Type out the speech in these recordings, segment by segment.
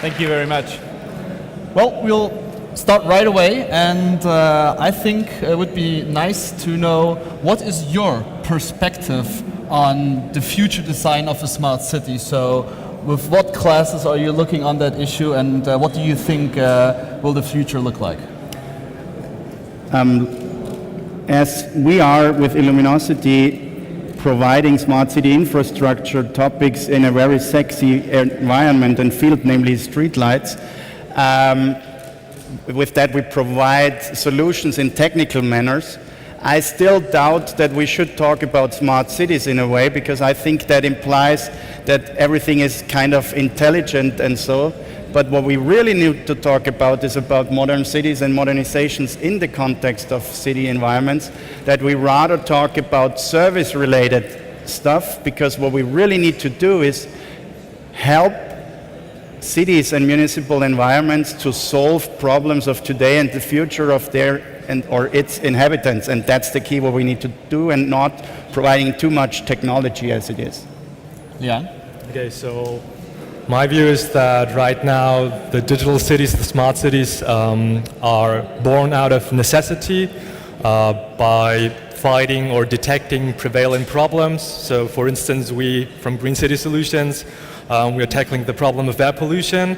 Thank you very much. Well, we'll start right away, and I think it would be nice to know what is your perspective on the future design of a smart city. So with what classes are you looking on that issue, and what do you think will the future look like? As we are with eluminocity providing smart city infrastructure topics in a very sexy environment and field, namely streetlights, with that we provide solutions in technical manners. I still doubt that we should talk about smart cities in a way, because I think that implies that everything is kind of intelligent and so. But what we really need to talk about is about modern cities and modernizations in the context of city environments, that we rather talk about service-related stuff, because what we really need to do is help cities and municipal environments to solve problems of today and the future of their or its inhabitants, and that's the key what we need to do, and not providing too much technology as it is. Yeah. Okay, so my view is that right now the digital cities, the smart cities, are born out of necessity by fighting or detecting prevalent problems. So for instance, we from Green City Solutions, we are tackling the problem of air pollution,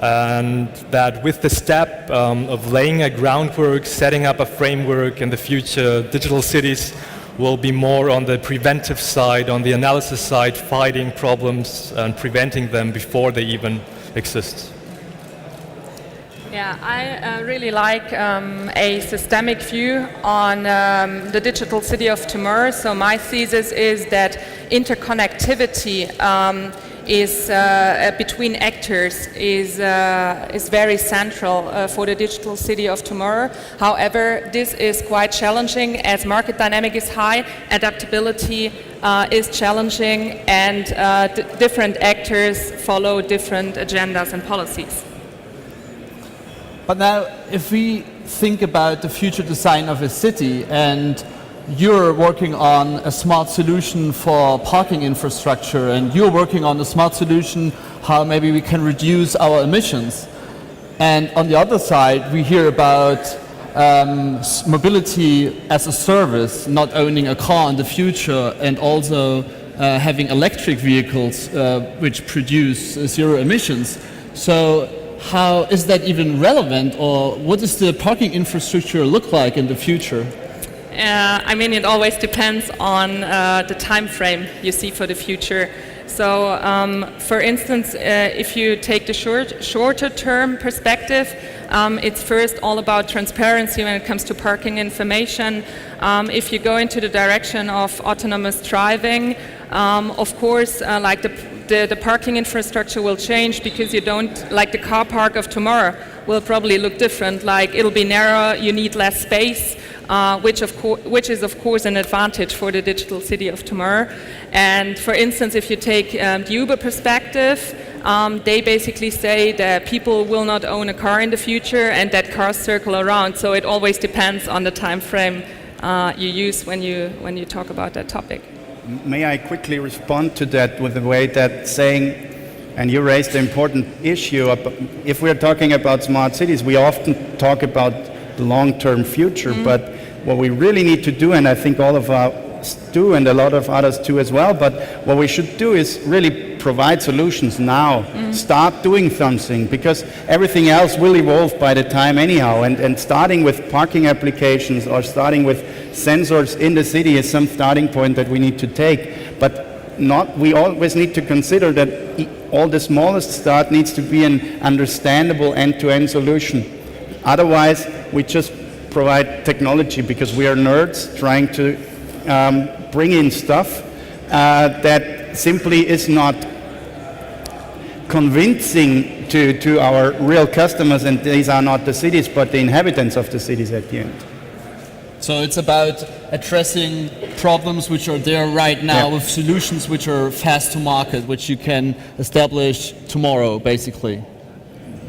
and that with the step of laying a groundwork, setting up a framework in the future, digital cities will be more on the preventive side, on the analysis side, fighting problems and preventing them before they even exist. Yeah, I really like a systemic view on the digital city of tomorrow. So my thesis is that interconnectivity is between actors is very central for the digital city of tomorrow. However, this is quite challenging as market dynamic is high, adaptability is challenging, and different actors follow different agendas and policies. But now, if we think about the future design of a city, and you're working on a smart solution for parking infrastructure, and you're working on a smart solution how maybe we can reduce our emissions. And on the other side, we hear about mobility as a service, not owning a car in the future, and also having electric vehicles which produce zero emissions. So how is that even relevant, or what does the parking infrastructure look like in the future? I mean, it always depends on the time frame you see for the future. So, for instance, if you take the shorter term perspective, it's first all about transparency when it comes to parking information. If you go into the direction of autonomous driving, of course, like the parking infrastructure will change, because you don't, like the car park of tomorrow will probably look different. Like, it'll be narrower, you need less space, which is of course an advantage for the digital city of tomorrow. And for instance, if you take the Uber perspective, they basically say that people will not own a car in the future, and that cars circle around. So it always depends on the time frame you use when you talk about that topic. May I quickly respond to that with the way that saying, and you raised the important issue, if we're talking about smart cities, we often talk about the long-term future, but what we really need to do, and I think all of us do, and a lot of others too as well, but what we should do is really provide solutions now. Start doing something, because everything else will evolve by the time anyhow, and starting with parking applications or starting with sensors in the city is some starting point that we need to take. But we always need to consider that all the smallest start needs to be an understandable end-to-end solution. Otherwise, we just provide technology because we are nerds trying to bring in stuff that simply is not convincing to our real customers, and these are not the cities but the inhabitants of the cities at the end. So it's about addressing problems which are there right now with solutions which are fast to market, which you can establish tomorrow, basically.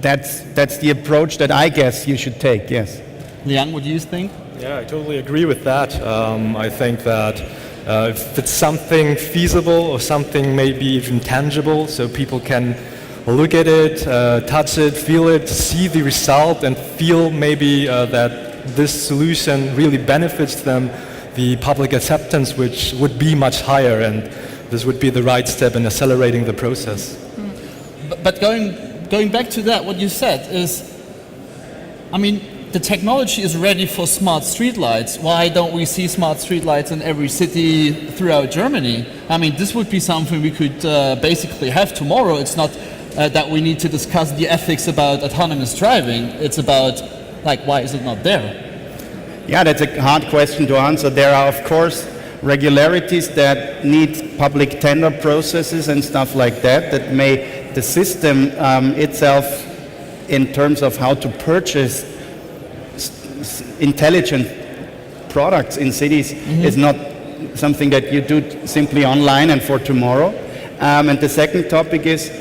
That's the approach that I guess you should take, yes. Liang, what do you think? Yeah, I totally agree with that. I think that if it's something feasible or something maybe even tangible, so people can look at it, touch it, feel it, see the result, and feel maybe that this solution really benefits them, the public acceptance which would be much higher, and this would be the right step in accelerating the process. But going back to that, what you said is, I mean, the technology is ready for smart streetlights. Why don't we see smart streetlights in every city throughout Germany? I mean, this would be something we could basically have tomorrow. It's not that we need to discuss the ethics about autonomous driving. It's about, like, why is it not there? Yeah, that's a hard question to answer. There are, of course, regularities that need public tender processes and stuff like that, that may the system itself, in terms of how to purchase intelligent products in cities, is not something that you do simply online and for tomorrow. And the second topic is,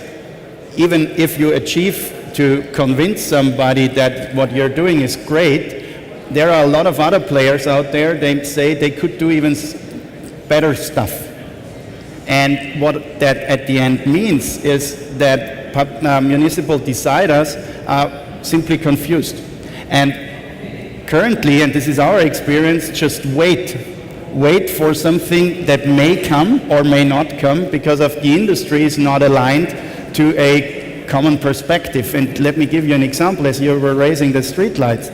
even if you achieve to convince somebody that what you're doing is great, there are a lot of other players out there. They say they could do even better stuff. And what that at the end means is that municipal deciders are simply confused. And currently, and this is our experience, just wait for something that may come or may not come because of the industry is not aligned to a common perspective. And let me give you an example, as you were raising the streetlights.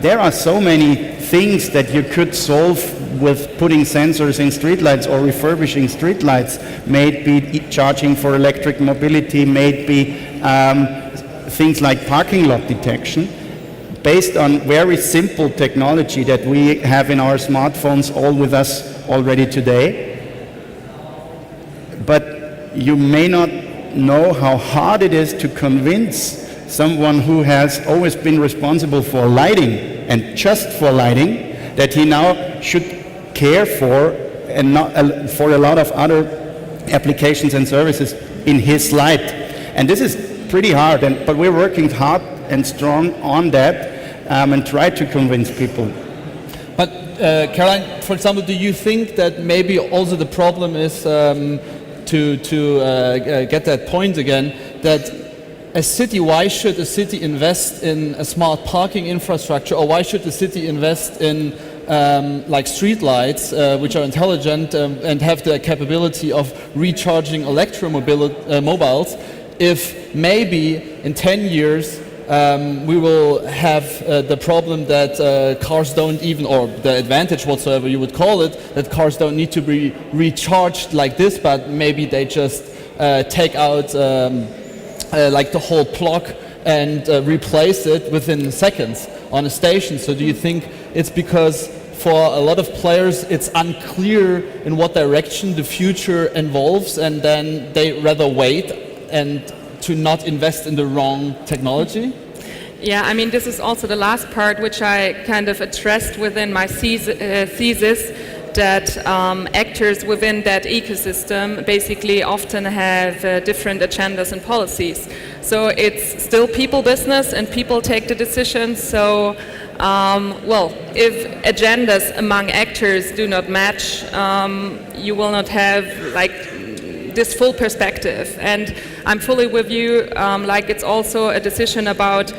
There are so many things that you could solve with putting sensors in streetlights or refurbishing streetlights, maybe charging for electric mobility, maybe things like parking lot detection, based on very simple technology that we have in our smartphones all with us already today. But you may not know how hard it is to convince someone who has always been responsible for lighting and just for lighting that he now should care for and not for a lot of other applications and services in his light. And this is pretty hard, but we're working hard and strong on that and try to convince people. But Karoline, for example, do you think that maybe also the problem is to get that point again, that a city, why should a city invest in a smart parking infrastructure, or why should the city invest in like streetlights, which are intelligent and have the capability of recharging mobiles, if maybe in 10 years we will have the problem that cars don't even, or the advantage whatsoever you would call it, that cars don't need to be recharged like this, but maybe they just take out like the whole block and replace it within seconds on a station. So do you think it's because for a lot of players it's unclear in what direction the future involves, and then they rather wait and to not invest in the wrong technology? Yeah, I mean, this is also the last part which I kind of addressed within my thesis, that actors within that ecosystem basically often have different agendas and policies. So it's still people business and people take the decisions. So, well, if agendas among actors do not match, you will not have like this full perspective. And I'm fully with you, like it's also a decision about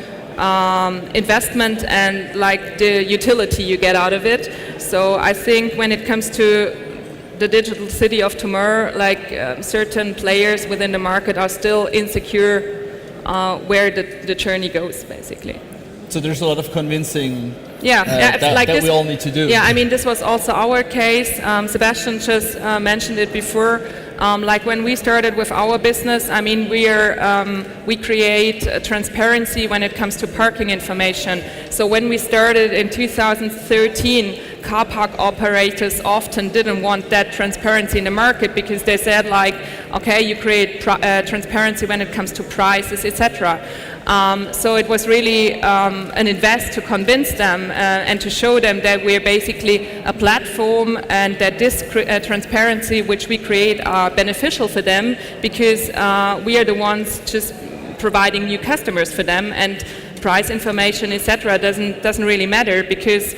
investment and like the utility you get out of it. So I think when it comes to the digital city of tomorrow, like certain players within the market are still insecure where the journey goes, basically. So there's a lot of convincing that we all need to do. Yeah, I mean, this was also our case. Sebastian just mentioned it before. Like when we started with our business, I mean, we create transparency when it comes to parking information. So when we started in 2013, car park operators often didn't want that transparency in the market because they said like, okay, you create transparency when it comes to prices, etc. So it was really an invest to convince them and to show them that we're basically a platform and that this transparency which we create are beneficial for them because we are the ones just providing new customers for them, and price information, etc. doesn't really matter, because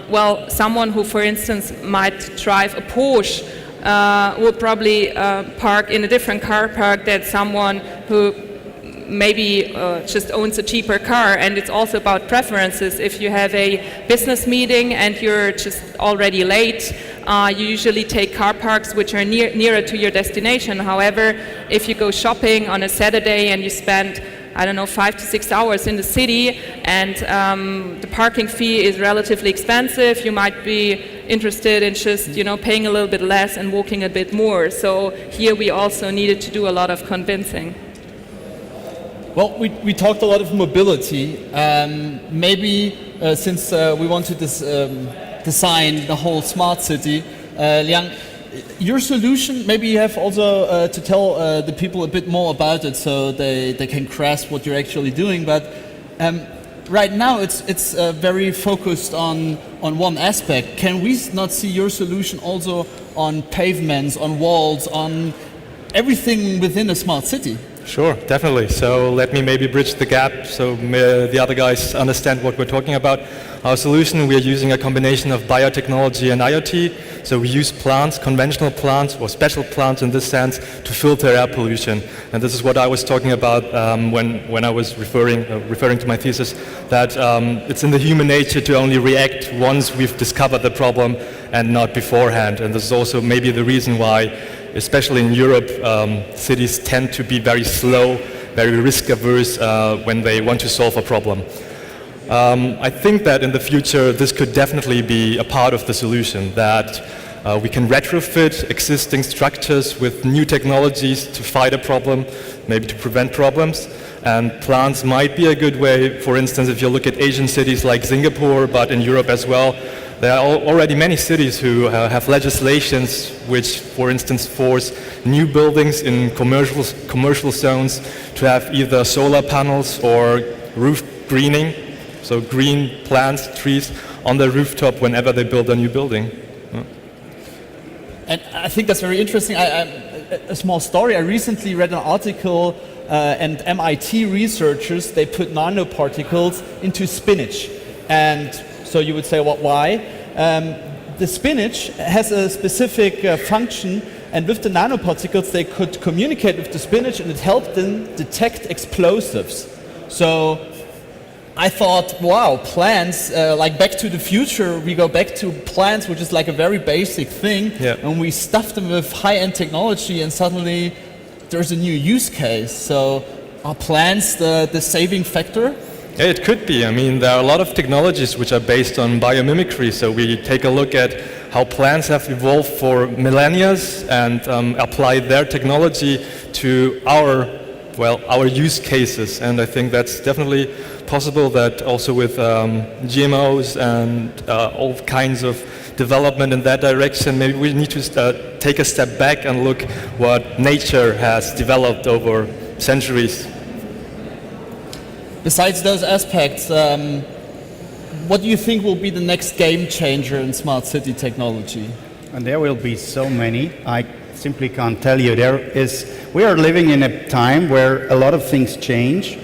well, someone who, for instance, might drive a Porsche will probably park in a different car park than someone who maybe just owns a cheaper car. And it's also about preferences. If you have a business meeting and you're just already late, you usually take car parks which are nearer to your destination. However, if you go shopping on a Saturday and you spend, I don't know, 5 to 6 hours in the city, and the parking fee is relatively expensive, you might be interested in just, paying a little bit less and walking a bit more. So here we also needed to do a lot of convincing. Well, we talked a lot of mobility. Maybe since we want to design the whole smart city, Liang, your solution, maybe you have also to tell the people a bit more about it so they can grasp what you're actually doing. But right now it's very focused on one aspect. Can we not see your solution also on pavements, on walls, on everything within a smart city? Sure, definitely. So let me maybe bridge the gap so the other guys understand what we're talking about. Our solution, we are using a combination of biotechnology and IoT. So we use plants, conventional plants or special plants in this sense, to filter air pollution. And this is what I was talking about when I was referring to my thesis, that it's in the human nature to only react once we've discovered the problem and not beforehand. And this is also maybe the reason why, especially in Europe, cities tend to be very slow, very risk-averse when they want to solve a problem. I think that in the future this could definitely be a part of the solution, that we can retrofit existing structures with new technologies to fight a problem, maybe to prevent problems. And plants might be a good way. For instance, if you look at Asian cities like Singapore, but in Europe as well, there are already many cities who have legislations which, for instance, force new buildings in commercial zones to have either solar panels or roof greening, so green plants, trees on the rooftop whenever they build a new building. And I think that's very interesting. A small story. I recently read an article, and MIT researchers, they put nanoparticles into spinach. And so you would say, well, why? The spinach has a specific function, and with the nanoparticles they could communicate with the spinach, and it helped them detect explosives. So I thought, wow, plants, like Back to the Future, we go back to plants, which is like a very basic thing, and we stuff them with high-end technology, and suddenly there's a new use case. So are plants the saving factor? Yeah, it could be. I mean, there are a lot of technologies which are based on biomimicry. So we take a look at how plants have evolved for millennia and apply their technology to our use cases. And I think that's definitely possible, that also with GMOs and all kinds of development in that direction, maybe we need to take a step back and look what nature has developed over centuries. Besides those aspects, what do you think will be the next game changer in smart city technology? And there will be so many. I simply can't tell you. We are living in a time where a lot of things change.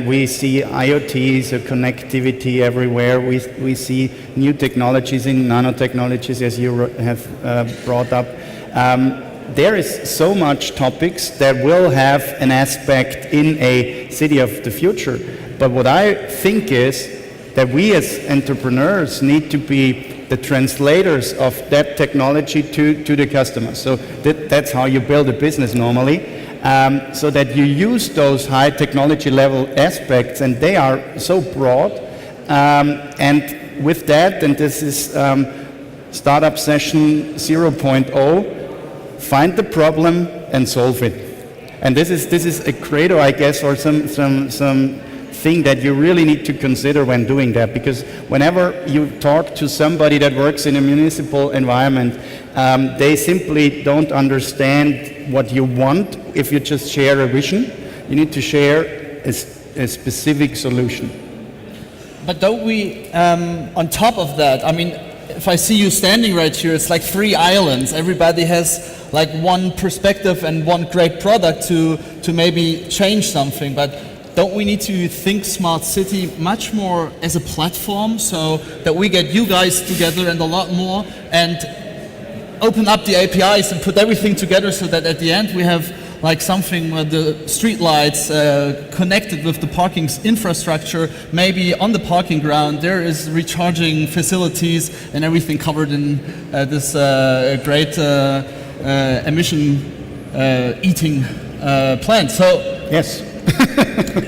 We see IoT, so connectivity everywhere. We see new technologies in nanotechnologies, as you have brought up. There is so much topics that will have an aspect in a city of the future. But what I think is that we as entrepreneurs need to be the translators of that technology to the customers. So that's how you build a business normally, so that you use those high technology level aspects, and they are so broad. And with that, and this is Startup Session 0.0, find the problem and solve it. And this is a credo, I guess, or some thing that you really need to consider when doing that. Because whenever you talk to somebody that works in a municipal environment, they simply don't understand what you want if you just share a vision. You need to share a specific solution. But don't we, on top of that, I mean, if I see you standing right here, it's like 3 islands. Everybody has like one perspective and one great product to maybe change something. But don't we need to think smart city much more as a platform, so that we get you guys together and a lot more, and open up the APIs and put everything together so that at the end we have like something where the street lights connected with the parking infrastructure, maybe on the parking ground there is recharging facilities and everything covered in this great emission eating plant. So Yes.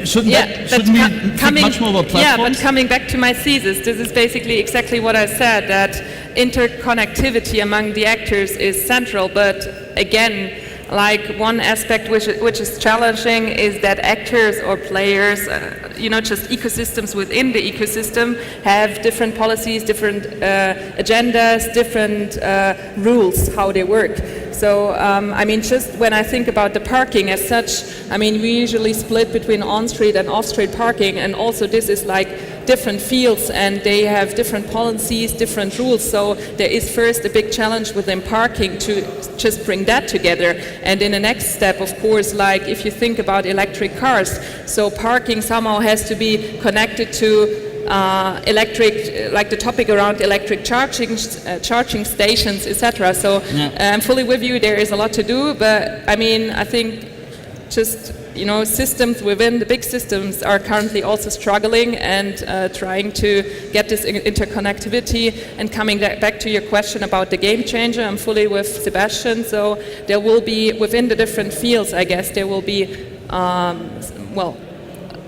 shouldn't we think much more about platforms? Yeah, but coming back to my thesis, this is basically exactly what I said, that interconnectivity among the actors is central, but again, like one aspect which is challenging is that actors or players, just ecosystems within the ecosystem have different policies, different agendas, different rules how they work. So, just when I think about the parking as such, we usually split between on-street and off-street parking, and also this is like different fields and they have different policies, different rules. So there is first a big challenge within parking to just bring that together. And in the next step, of course, like if you think about electric cars, so parking somehow has to be connected to electric, like the topic around electric charging stations, etc. So I'm fully with you. There is a lot to do, but I think just systems within the big systems are currently also struggling and trying to get this interconnectivity. And coming back to your question about the game changer, I'm fully with Sebastian. So there will be within the different fields, I guess, there will be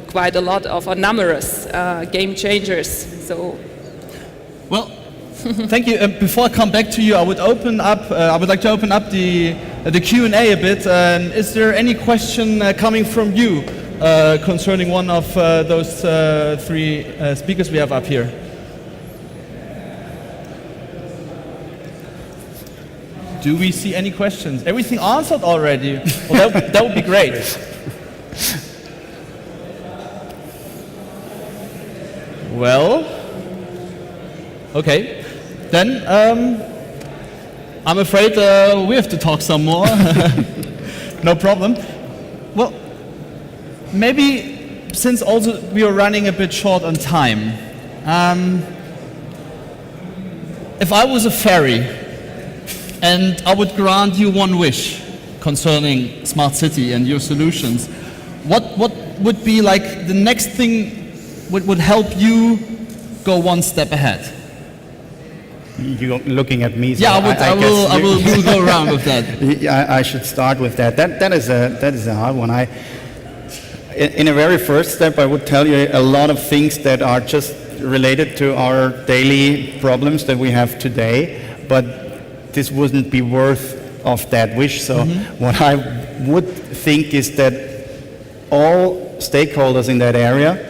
quite a lot of numerous game changers. So, well, thank you. Before I come back to you, I would like to open up the Q&A a bit. Is there any question coming from you concerning one of those three speakers we have up here? Do we see any questions? Everything answered already? Well, that would be great. Well, okay. Then I'm afraid we have to talk some more. No problem. Well, maybe since also we are running a bit short on time, if I was a fairy and I would grant you one wish concerning smart city and your solutions, what would be like the next thing would help you go one step ahead? You're looking at me. So yeah, I will go around with that. I should start with that. That is a hard one. In a very first step, I would tell you a lot of things that are just related to our daily problems that we have today, but this wouldn't be worth of that wish. So what I would think is that all stakeholders in that area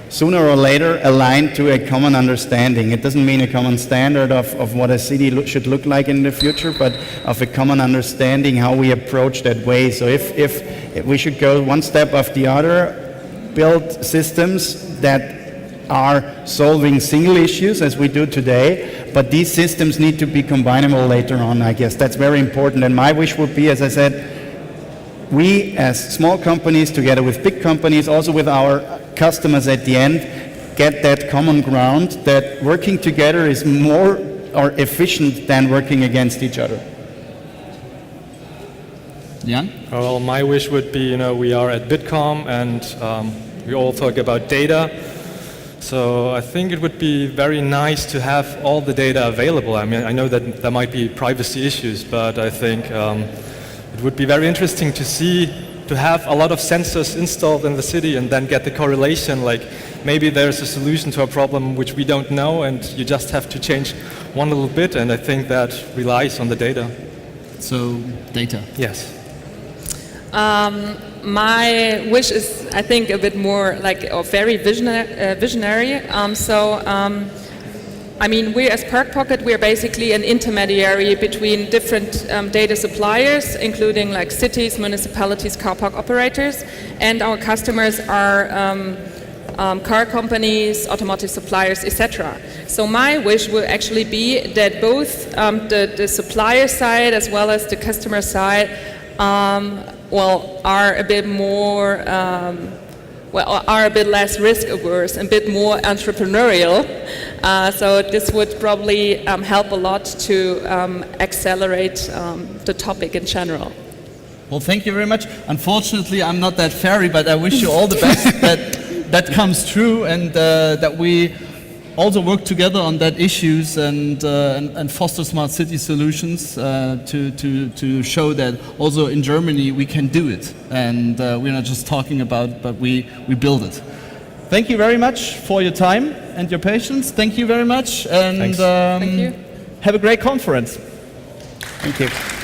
sooner or later align to a common understanding. It doesn't mean a common standard of what a city should look like in the future, but of a common understanding how we approach that way. So if we should go one step after the other, build systems that are solving single issues as we do today, but these systems need to be combinable later on, I guess. That's very important. And my wish would be, as I said, we as small companies together with big companies, also with our customers at the end, get that common ground that working together is more or efficient than working against each other. Jan? Well, my wish would be, we are at Bitkom and we all talk about data. So I think it would be very nice to have all the data available. I know that there might be privacy issues, but I think it would be very interesting to have a lot of sensors installed in the city and then get the correlation, like maybe there's a solution to a problem which we don't know and you just have to change one little bit, and I think that relies on the data. So, data. Yes. My wish is, I think, a bit more very visionary. We as Parkpocket, we are basically an intermediary between different data suppliers, including like cities, municipalities, car park operators, and our customers are car companies, automotive suppliers, etc. So my wish will actually be that both the supplier side as well as the customer side are a bit more well, are a bit less risk averse, a bit more entrepreneurial. So this would probably help a lot to accelerate the topic in general. Well, thank you very much. Unfortunately, I'm not that fairy, but I wish you all the best that comes true, and that we also work together on that issues and foster smart city solutions to show that also in Germany we can do it, and we're not just talking about it, but we build it. Thank you very much for your time and your patience. Thank you very much, and Thank you. have a great conference. Thank you.